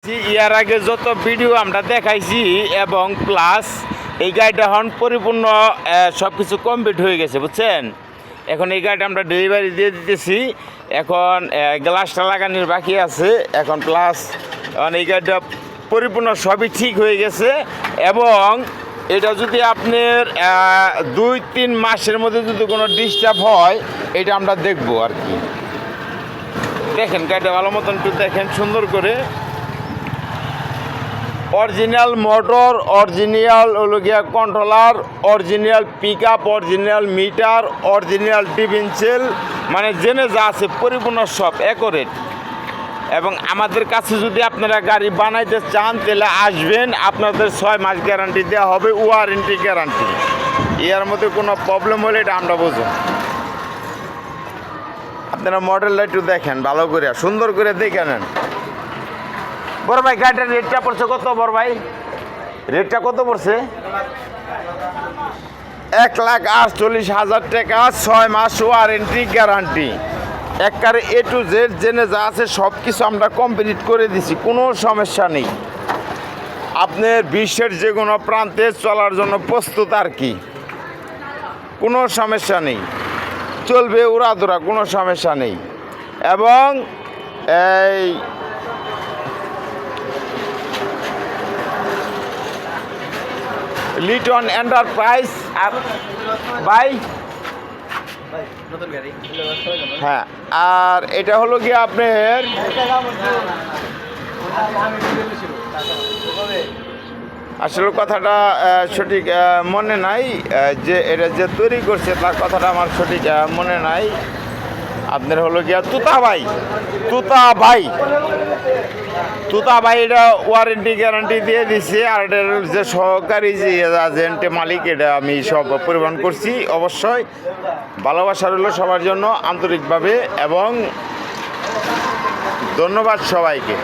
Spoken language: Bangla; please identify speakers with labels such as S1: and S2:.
S1: ইয়ার আগে যত ভিডিও আমরা দেখাইছি এবং প্লাস এই গাড়িটা এখন পরিপূর্ণ সব কিছু কমপ্লিট হয়ে গেছে বুঝছেন। এখন এই গাড়িটা আমরা ডেলিভারি দিয়ে দিতেছি। এখন গ্লাসটা লাগানোর বাকি আছে। এখন প্লাস এই গাড়িটা পরিপূর্ণ সবই ঠিক হয়ে গেছে এবং এটা যদি আপনার 2-3 মাসের মধ্যে যদি কোনো ডিস্টার্ব হয় এটা আমরা দেখবো আর কি। দেখেন গাড়িটা ভালো মতন একটু দেখেন সুন্দর করে। অরিজিনাল মোটর, অরিজিনাল ওলগিয়া controller, original pick up, original meter, original ডিফেন্সেল, মানে জেনে যা আছে পরিপূর্ণ সব অ্যাকুরেট। এবং আমাদের কাছে যদি আপনারা গাড়ি বানাইতে চান তাহলে আসবেন, আপনাদের 6 মাস গ্যারান্টি দেওয়া হবে, ওয়ারেন্টি গ্যারান্টি। এর মধ্যে কোনো প্রবলেম হলে এটা আমরা বুঝুন। আপনারা মডেলটা একটু দেখেন ভালো করে, সুন্দর করে দেখে নেন। বড় ভাই গাড়িটার রেটটা পড়ছে কত? বড় ভাই রেটটা কত পড়ছে? 1,48,000 টাকা, 6 মাস ওয়ারেন্টি গ্যারান্টি। একবারে A to Z জেনে যা আছে সব কিছু আমরা কমপ্লিট করে দিছি, কোনো সমস্যা নেই। আপনার বিশ্বের যে কোনো প্রান্তে চলার জন্য প্রস্তুত আর কি, কোনো সমস্যা নেই, চলবে উড়াধুরা, কোনো সমস্যা নেই। এবং এই লিটন এন্টারপ্রাইজ বাই, হ্যাঁ। আর এটা হলো কি আপনার আসলে কথাটা সঠিক মনে নাই, যে এটা যে তৈরি করছে তার কথাটা আমার সঠিক মনে নাই। আপনার হলো গিয়া তুতা ভাই এটা ওয়ারেন্টি গ্যারান্টি দিয়ে দিছে। আর এটার যে সহকারী যে এজেন্ট মালিক, এটা আমি সব পরিবহন করছি। অবশ্যই ভালোবাসা রইল সবার জন্য আন্তরিকভাবে এবং ধন্যবাদ সবাইকে।